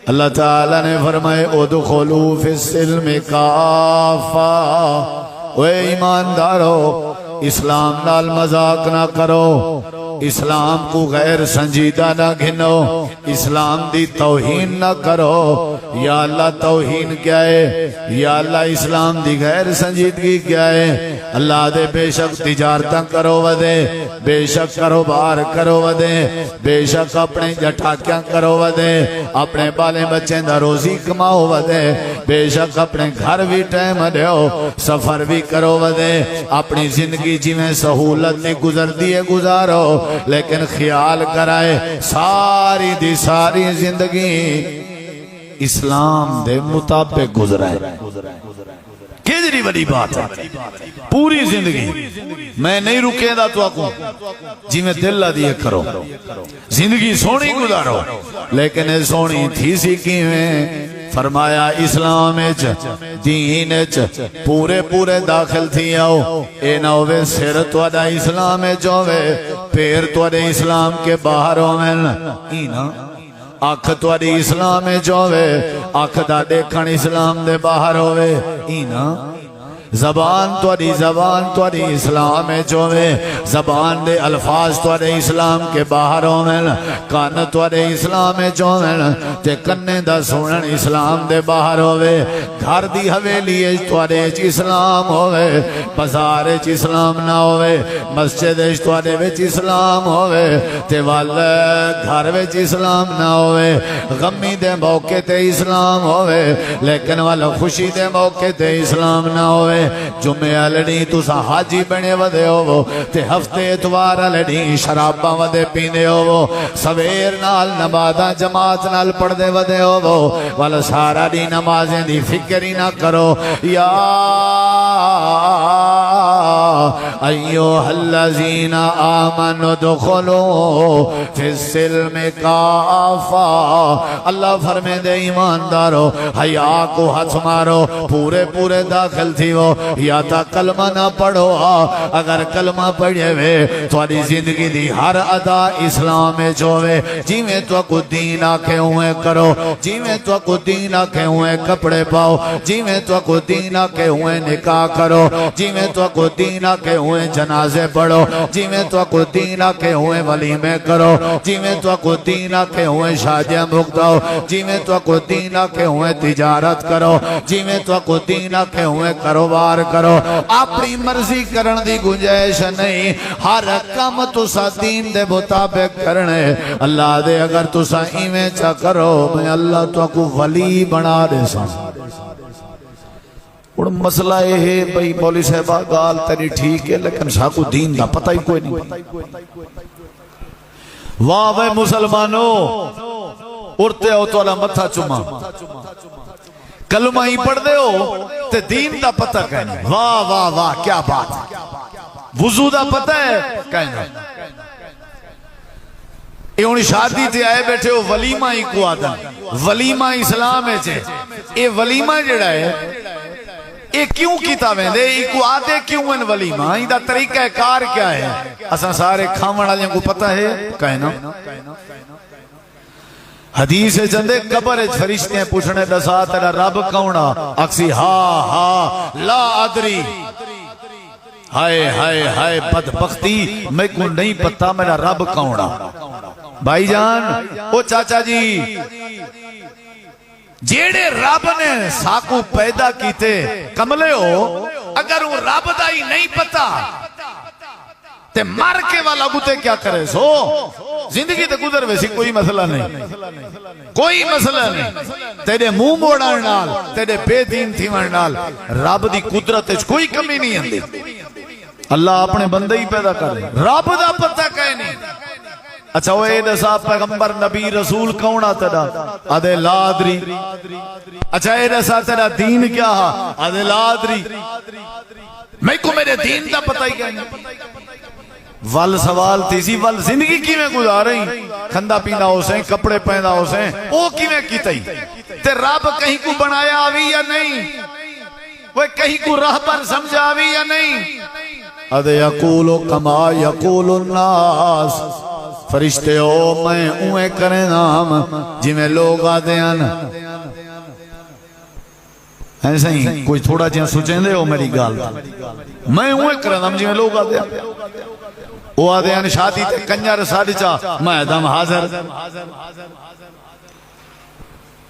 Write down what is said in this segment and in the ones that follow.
اللہ تعالیٰ نے فرمائے ادخلوا فی السلم کافہ، اے ایماندارو اسلام نال مذاق نہ کرو، اسلام کو غیر سنجیدہ نہ گھنو، اسلام دی توہین نہ کرو۔ یا اللہ توہین کیا ہے؟ یا اللہ اسلام دی غیر سنجیدگی کیا ہے؟ اللہ دے بے شک تجارتاں کرو ودے، بے شک کاروبار کرو ودے، بے شک اپنے جٹاکیاں کرو ودے، اپنے بالے بچیں دا روزی کماؤ ودے، بے شک اپنے گھر بھی ٹائم دیو، سفر بھی کرو ودے، اپنی زندگی جی میں سہولت نے گزر دیے گزارو، لیکن خیال کرائے ساری دی ساری زندگی اسلام دے مطابق گزرائے۔ کیجری بڑی بات ہے، پوری زندگی میں نہیں رکے دا تو آکوں جی میں دل دیئے کرو، زندگی سونی گزارو، لیکن سونی تھی سی کی میں فرمایا اسلام اچ دین اچ پورے پورے داخل تھی آؤ، اے نہ ہوئے سر توڑا اسلام اچ ہوئے، پیر توڑے اسلام کے باہر ہوئے، اینا آنکھ توڑی اسلام اچ ہوئے، آنکھ دا دیکھن اسلام دے باہر ہوئے، اینا زبان توڑی اسلام اچ ہوئے، زبان دے الفاظ توڑے اسلام کے باہر ہوئے، کان توڑے اسلام اچ ہوئے، تے کنے دا سنن اسلام دے باہر ہوئے، گھر دی حویلی اچ توڑے اسلام ہوئے، بازار اچ اسلام نہ ہوئے، مسجد اچ توڑے وچ اسلام ہوئے، تے وال گھر وچ اسلام نہ ہوئے، غمی دے موقع تے اسلام ہوئے، لیکن وال خوشی دے موقع تے اسلام نہ ہوئے، جمعہ لڑی تسا حاجی بنے ودے ہو، تے ہفتے اتوار لڑی شراباں ودے پینے ہو، سویر نال نمازاں جماعت نال پڑھ دے ودے ہو، والا سارا دی نمازیں دی فکر ہی نہ کرو۔ یا ایوہ الذین آمنوا ادخلوا فی السلم کافہ، اللہ فرمے دے ایماندارو حیا کو ہاتھ مارو، پورے پورے داخل تھی وہ، یا تا کلمہ نہ پڑھو، اگر کلمہ پڑھے وے تھوڑی زندگی دی ہر ادا اسلام میں جوے، جی میں تو کو دین آکھے ہوئے کرو، جی میں تو کو دین آکھے ہوئے کپڑے پاؤ، جی میں تو کو دین آکھے ہوئے نکاح کرو، جی میں تو کو دین آکھے ہوئے جنازے پڑھو، جی میں تو کو دین آکھے ہوئے ولیمے کرو، جی میں تو کو دین آکھے ہوئے شادیاں بھگتاؤ، جی میں تو کو دین آکھے ہوئے تجارت کرو، جی میں تو کو دین آکھے ہوئے کاروبار کرو، اپنی مرضی کرن دی گنجائش نہیں، ہر کم تسا دین دے مطابق کرنے، اللہ دے اگر تسا ایمیں چا کرو میں اللہ تو کو ولی بنا دے سا۔ اور مسئلہ یہ ہے بھئی مولی صاحبہ گال تری ٹھیک ہے لیکن ساکو دین دا پتہ ہی کوئی نہیں۔ واہ وے مسلمانوں اڑتے ہو تو اللہ متھا چما، کلمہ ہی پڑھ دے ہو تے دین دا پتہ کہنا، واہ واہ واہ کیا بات ہے، وضو دا پتہ ہے کہنا، یہ انہی شادی تے آئے بیٹھے ہو ولیمہ ہی کو آدھا، ولیمہ اسلام ہے چھے، یہ ولیمہ جڑا ہے یہ کیوں کتابیں دے، یہ کو آدھے کیوں ان ولیمہ، یہ دا طریقہ کار کیا ہے، اساں سارے کھامن آلیاں کو پتہ ہے کہنا۔ حدیث جندے قبر فرشتے ہیں پوچھنے دسا تیرا رب کونا، اکسی ہاں لا ادری، ہائے ہائے ہائے بدبختی میں کو نہیں پتا میرا رب کونا۔ بھائی جان او چاچا جی جیڑے رب نے ساکو پیدا کیتے کملے ہو، اگر وہ رب دا ہی نہیں پتا تے مر کے والا گوتے کیا کرے سو، زندگی تے گزر ویسی کوئی مسئلہ نہیں، کوئی مسئلہ نہیں، تیرے منہ موڑان نال تیرے بے دین تھی ورنال رب دی قدرت کوئی کمی نہیں ہندی، اللہ اپنے بندے ہی پیدا کر رہے، رب دا پتہ کہے نہیں۔ اچھا وہ اے دسا پیغمبر نبی رسول کونا تیرا، آدھے لادری، اچھا اے دسا تیرا دین کیا ہا، آدھے لادری، میں کو میرے دین دا پتہ ہی کہیں ول سوال تیسی ول زندگی کی میں گزار رہی، کھندہ پینا ہو سیں، کپڑے پہنا ہو سیں، او کی میں کی تئی تے رب کہیں کو بنایا آوی یا نہیں، وہ کہیں کو راہ پر سمجھا آوی یا نہیں، ادھے یقولو کما یقول الناس، فرشتے ہو میں اوے کریں نام جی میں لوگ آتے ہیں ایسا ہی کوئی تھوڑا جہاں سوچیں دے ہو میری گال میں اوے کریں نام جی میں لوگ آتے ہیں وہ آتے ہیں شادی تے کنجر ساڑی چاہ میں دم حاضر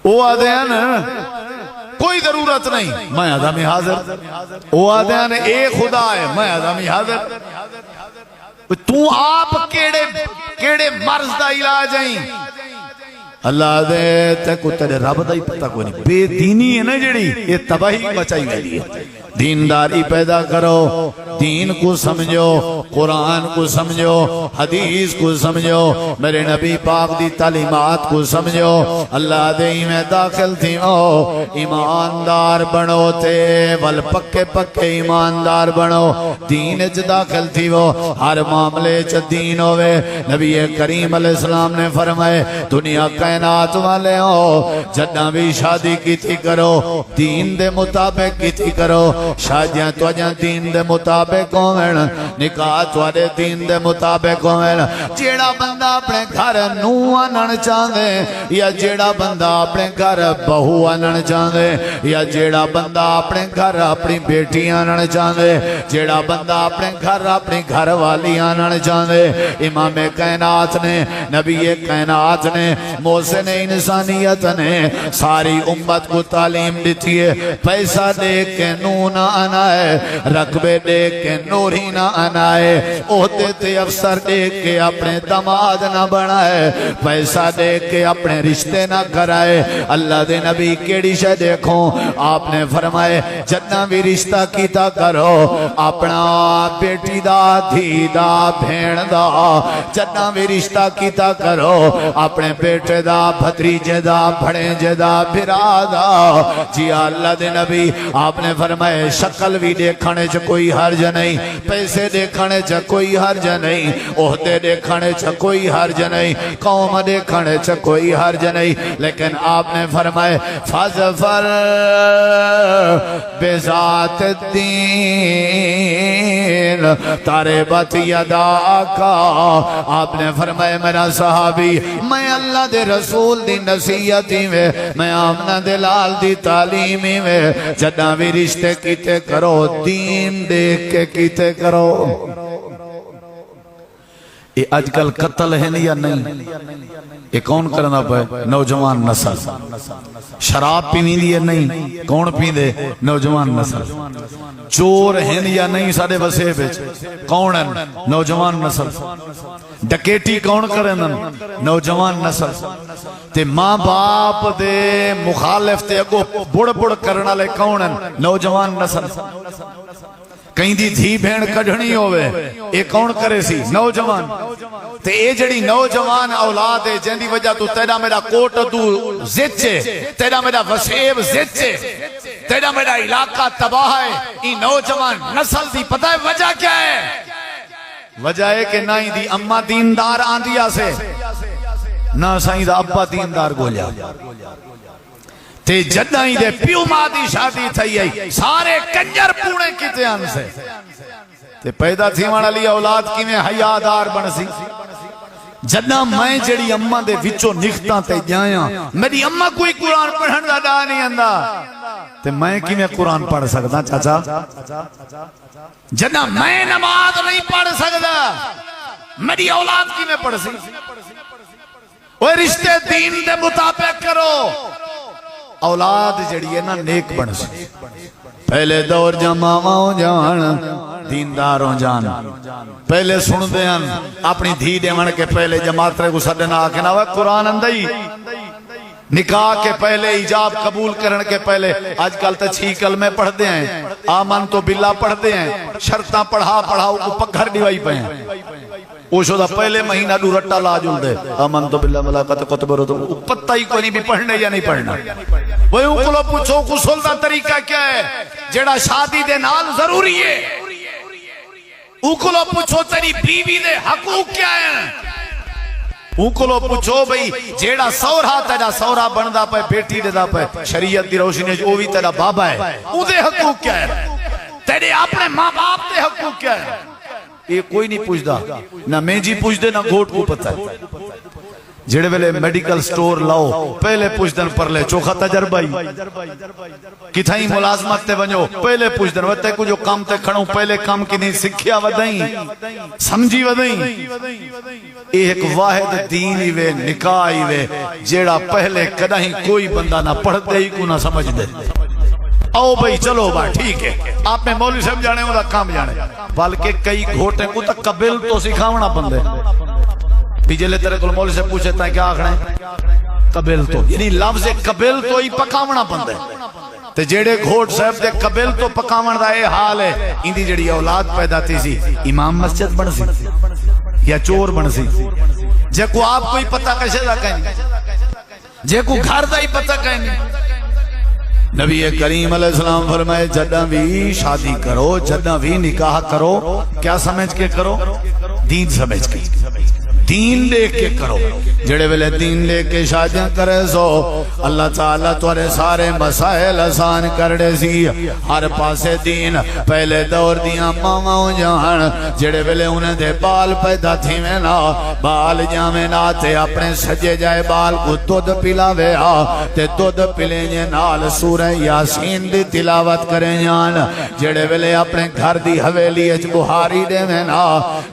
وہ آتے ہیں کوئی ضرورت نہیں میں آدمی حاضر وہ آتے ہیں اے خدا ہے میں آدمی حاضر تو آپ کیڑے مرض دا علاج ہیں اللہ دے تے کو تیرے رب دا ہی پتہ کوئی نہیں بے دینی ہے نا جڑی یہ تباہی بچائی گئی ہے دینداری پیدا کرو دین کو سمجھو قرآن کو سمجھو حدیث کو سمجھو میرے نبی پاک دی تعلیمات کو سمجھو اللہ دے میں داخل تھی ہو ایماندار بنو تے ول پکے پکے ایماندار بنو دین اچ داخل تھی ہو ہر معاملے چ دین ہوئے نبی کریم علیہ السلام نے فرمائے دنیا کائنات والے ہو جدہ بھی شادی کی تھی کرو دین دے مطابق کی تھی کرو شادیاں تو اجاں دین دے مطابق ہوئن نکاح توارے دین دے مطابق ہوئن جیڑا بندہ اپنے گھر نو آنن چاندے یا جیڑا بندہ اپنے گھر بہو آنن چاندے یا جیڑا بندہ اپنے گھر اپنی بیٹی آنن چاندے جیڑا بندہ اپنے گھر اپنی گھر والی آنن چاندے امام کائنات نے نبی کائنات نے محسن انسانیت نے ساری امت کو تعلیم دیتی ہے پیسہ دے کے نون نہ آنا ہے رقبے دیکھ کے نوری نہ آنا ہے عہدے تے افسر دیکھ کے اپنے دماد نہ بنائے پیسہ دیکھ کے اپنے رشتے نہ کرائے اللہ دے نبی کیڑی شے دیکھوں آپ نے فرمائے جتنا بھی رشتہ کیتا کرو اپنا بیٹی دا دھی دا بھین دا جتنا بھی رشتہ کیتا کرو اپنے بیٹے دا بھتریجے دا بھڑیجے دا بھرا دا جی اللہ دے نبی آپ نے فرمائے شکل بھی دیکھنے چا کوئی حرج نہیں پیسے دیکھنے چا کوئی حرج نہیں عہدے دیکھنے چا کوئی حرج نہیں قوم دیکھنے چا کوئی حرج نہیں لیکن آپ نے فرمائے فَظْفَرْ بِذَاتِ الدِّينِ تَرِبَتْ يَدَاكَ آپ نے فرمائے میرا صحابی میں اللہ دے رسول دی نصیحتی میں آمنہ دلال دی تعلیمی میں جدہ بھی رشتے کیتے کرو دین دیکھ کے کیتے کرو یہ آج کل قتل ہے یا نہیں یہ کون کرنا پہ نوجوان نسل شراب پینی دی ہے نہیں کون پین دے نوجوان نسل چور ہیں یا نہیں سارے بسے بیچ کون ہیں نوجوان نسل ڈکیٹی کون کریں نوجوان نسل تے ماں باپ دے مخالف تے اگو بڑ بڑ کرنا لے کون ہیں نوجوان نسل کہیں دی دھی بھین کڑھنی ہوئے اے کون کرے سی نوجوان تے اے جڑی نوجوان اولاد ہے جن دی وجہ تو تیرا میرا کوٹ تو زچے تیرا میرا وسیب زچے تیرا میرا علاقہ تباہ ہے ای نوجوان نسل دی پتہ ہے وجہ کیا ہے وجہ ہے کہ نہ دی اممہ دیندار آندیا سے نہ سائیں دا ابا دیندار گولیا تے جدہ ہی دے پیو ماں دی شادی تھئی ہے سارے کنجر پونے کیتے ہیں سے تے پیدا تھی مانا لی اولاد کی میں حیادار بن سی جدہ میں جڑی اممہ دے وچو نکھتاں تے جائیاں میری اممہ کوئی قرآن پڑھن دا دا نہیں اندہ تے میں کی میں قرآن پڑھ سکتا چاچا جدہ میں نماز نہیں پڑھ سکتا میری اولاد کی میں پڑھ سی وہ رشتے دین دے مطابق کرو اولاد جڑی ہے نا نیک بن سی پہلے دور جماعوں جان دینداروں جان پہلے سن دیاں اپنی دھی دے من کے پہلے جماعت رہے کو سڈنا آکے نا وہ قرآن اندائی نکاح کے پہلے ایجاب قبول کرن کے پہلے آج کل تا 6 کلمے پڑھتے ہیں آمن تو باللہ پڑھتے ہیں شرطاں پڑھاؤ کو پکھر ڈیوائی پہ ہیں وہ شدہ پہلے مہینہ دو رٹا لا جل دے آمن تو باللہ ملاقات قطب رو تو پتہ ہی کوئی نہیں بھی پڑھنے یا نہیں پڑھنا وہ اوکلو پوچھو غسل دا طریقہ کیا ہے جڑا شادی دے نال ضروری ہے اوکلو پوچھو تیری بیوی دے حقوق کیا ہے اوکلو پوچھو بھئی جیڑا سورا تیرا سورا بندہ پہ بیٹی دے دا پہ شریعت دی روشنی جو بھی تیرا بابا ہے او دے حقوق کیا ہے تیرے اپنے ماں باپ دے حقوق کیا ہے یہ کوئی نہیں پوچھدا نہ میں جی پوچھ دے نہ گھوٹ کو پتہ ہے جڑے ویلے میڈیکل سٹور لاؤ پہلے پوچھ دن پر لے چوکھا تجربہ ہی کتھائی ملازمت تے ونجو پہلے پوچھ دن وقت کو جو کام تے کھڑوں پہلے کام کی نہیں سکھیا ودائیں سمجھی ودائیں ایک واحد دین ہی وے نکاح ہی وے جیڑا پہلے کدہیں کوئی بندہ نہ پڑھ دے ہی کو نہ سمجھ دے آؤ بھئی چلو بھائی ٹھیک ہے آپ نے مولوی صاحب جانے ہوں کام جانے بلکہ کئی گھوٹے کو تک قبل تو سکھاونا بندے پیجلے تیرے کل مولوی سے پوچھے تھا کیا آخر ہے قبل تو یعنی لفظ قبل تو ہی پکاونا بندے تے جیڑے گھوٹ صاحب دے قبل تو پکاون دا اے حال ہے اندی جڑی اولاد پیدا تھی سی امام مسجد بن سی یا چور بن سی جے کو آپ کوئی پتہ کیسے دا کہیں جے کو گھر دا ہی پتہ کہیں نبی کریم علیہ السلام فرمائے جدہ بھی شادی کرو جدہ بھی نکاح کرو کیا سمجھ کے کرو دین سمجھ کے دین لے کے کرو جڑے ویلے دین لے کے شادیاں کرے سو اللہ تعالیٰ توارے سارے مسائل آسان کردے سی ہر پاسے دین پہلے دور دیاں ماما جان جڑے ویلے انہیں دے بال پیدا تھی میں نا بال جامے نا تے اپنے سجے جائے بال کو دودھ پلاوے تے دودھ پلے جے نال سورہ یاسین دی تلاوت کریں جان جڑے ویلے اپنے گھر دی حویلی اچ بہاری دے میں نا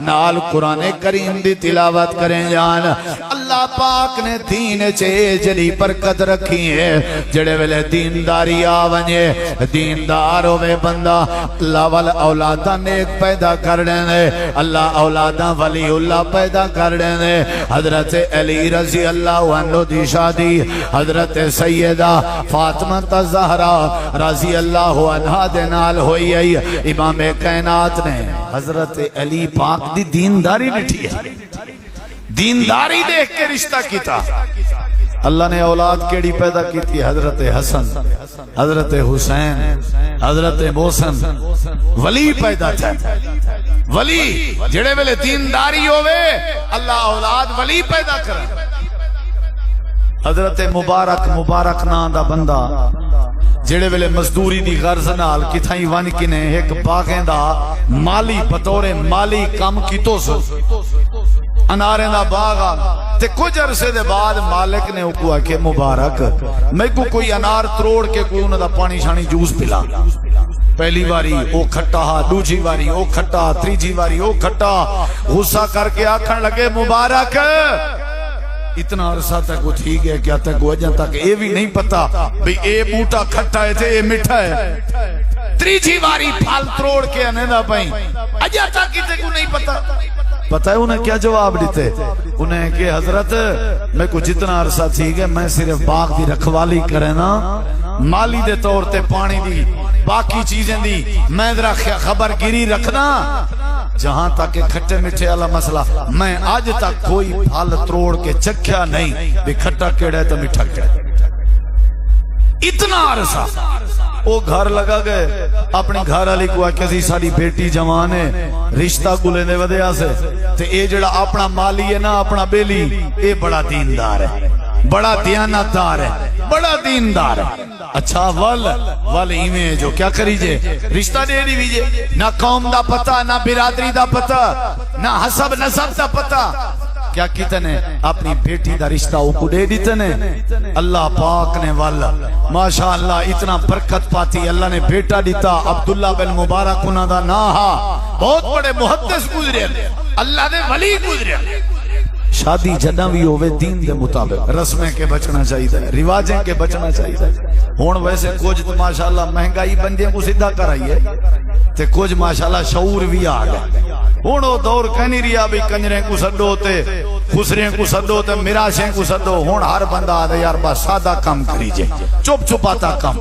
نال قرآن کریم دی تلاوت کریں جان اللہ پاک نے دین چے جلی برکت رکھی ہے جڑے ویلے دینداری آونجے دیندار ہوئے بندہ اللہ والا اولادہ نیک پیدا کرنے دے اللہ اولادہ ولی اللہ پیدا کرنے دے حضرت علی رضی اللہ عنہ دی شادی حضرت سیدہ فاطمہ زہرا رضی اللہ عنہ دے نال ہوئی ہے امام کائنات نے حضرت علی پاک دی دینداری نٹھی ہے دینداری دیکھ کے رشتہ کیتا اللہ نے اولاد کیڑی پیدا کی تھی حضرت حسن حضرت حسین حضرت محسن ولی پیدا تھا ولی جڑے ویلے دینداری ہوئے اللہ اولاد ولی پیدا کر حضرت مبارک نام دا بندہ جڑے ویلے مزدوری دی غرض نال کتھائی ون کنے ایک باغیں دا مالی بطور مالی کام کی تو سو اناریں دا باغا تے کچھ عرصے دے بعد مالک نے کو آکے مبارک میں کو کوئی انار تروڑ کے کوئی انہوں دا پانی شانی جوس پلا پہلی باری او کھٹا دوسری باری او کھٹا تیسری باری او کھٹا غصہ کر کے آکھن لگے مبارک اتنا عرصہ تک وہ ٹھیک ہے کیا تک وجہ تک اے بھی نہیں پتا بھئی اے بوٹا کھٹا ہے تھے اے مٹھا ہے تیسری باری پھال تروڑ کے انہوں پائیں اجا تک کتے کو نہیں پتا پتہ ہے انہیں کیا جواب دیتے انہیں کہ حضرت میں کو جتنا عرصہ تھی گئے میں صرف باغ دی رکھوالی کرے نا مالی دے طور تے پانی دی باقی چیزیں دی میں ذرا خبر گیری رکھنا جہاں تک کہ کھٹے مٹھے والا مسئلہ میں آج تک کوئی پھل تروڑ کے چکھیا نہیں بھی کھٹا کیڑا ہے تو میٹھا کیڑا ہے اتنا عرصہ وہ گھر لگا گئے اپنی گھر علی کو کسی ساری بیٹی جوان ہے رشتہ کو لینے ودیا سے تے اے جڑا اپنا مالی ہے نا اپنا بیلی اے بڑا دیندار ہے بڑا دیانتدار ہے بڑا دیندار ہے اچھا ول ایمیں جو کیا کریجے رشتہ دے دی بیجے نہ قوم دا پتہ نہ برادری دا پتہ نہ حسب نسب دا پتہ کیا کتنے اپنی بیٹی دا رشتہ کو دے دیتنے اللہ پاک نے والا ماشاءاللہ اتنا برکت پاتی اللہ نے بیٹا دیتا عبداللہ بن مبارک انہاں دا ناہا بہت بڑے محدث گزرے اللہ دے ولی گزرے شادی جنہ بھی ہوئے دین دے مطابق رسمیں کے بچنا چاہیے رواجیں کے بچنا چاہیے ہون ویسے کچھ تو ماشاءاللہ مہنگائی بندیاں کو سدھا کرائیے تے کچھ ماشاءاللہ شعور بھی آ گئے ہون وہ دور کہنی ریا بھی کنجریں کو سدو تے خسریں کو سدو تے مراشیں کو سدو ہون ہر بندہ آدھے یار بس سادہ کام کریجے چپ چپاتا کام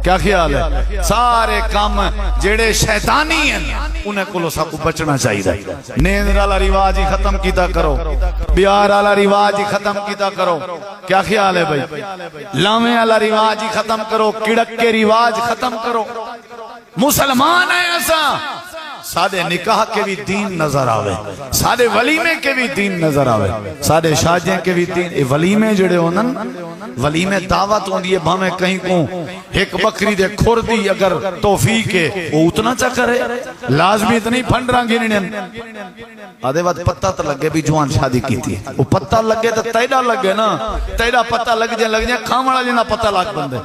کیا خیال ہے سارے کام جڑے شیطانی ہیں انہیں کلو سا کو بچنا چاہیے نیند والا رواج ہی ختم کیتا کرو بیار والا رواج ہی ختم کیتا کرو کیا خیال ہے بھائی لامے والا رواج ہی ختم کرو کڑک کے رواج ختم کرو مسلمان ہے ایسا سادے نکاح کے بھی دین نظر آوے سادے ولیمے کے بھی دین نظر آوے سادے شادیاں کے بھی دین ولیمے جڑے ہونن ولیمے دعوت ہوں دیئے بھامے کہیں کو ایک بکری دے کھر دی اگر توفیق ہے وہ اتنا چا کرے لازمی اتنی پھنڈران گننے آدھے بعد پتہ تو لگے بھی جوان شادی کی تھی وہ پتہ لگے تو تیڑا لگے نا تیڑا پتہ لگ جائے کھامڑا جنا پتہ لگ بندے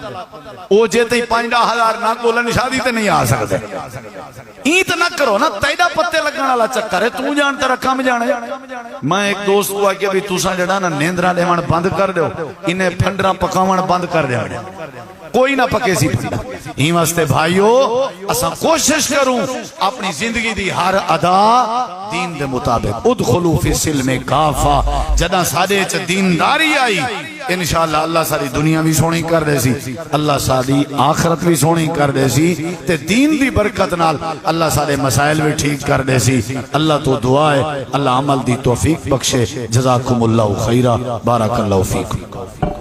وہ جیتے ہی 50,000 نہ بولن شادی تے نہیں آ سکتے اینت نہ کرو نا تیڑا پتے لگنا لا چکر ہے تو جانتا رکھا میں جانے میں ایک دوست ہوا کہ بھی توساں جڑا نا نیندرہ لیوان بند کر دیو انہیں پھنڈرہ پکاوان بند کر دیو کوئی نہ پکے سی پھنڈا ہی واسطے بھائیو اساں کوشش کروں اپنی زندگی دی ہر ادا دین دے مطابق ادخلو فی السلم کافہ جدہ سادے چا دینداری آئی انشاءاللہ اللہ ساری دنیا بھی سونی کر دے سی اللہ ساری آخرت بھی سونی کر دے سی تے دین دی برکت نال اللہ سارے مسائل بھی ٹھیک کر دے سی اللہ تو دعائے اللہ عمل دی توفیق بخشے جزاکم اللہ خیرہ بارک اللہ فیکم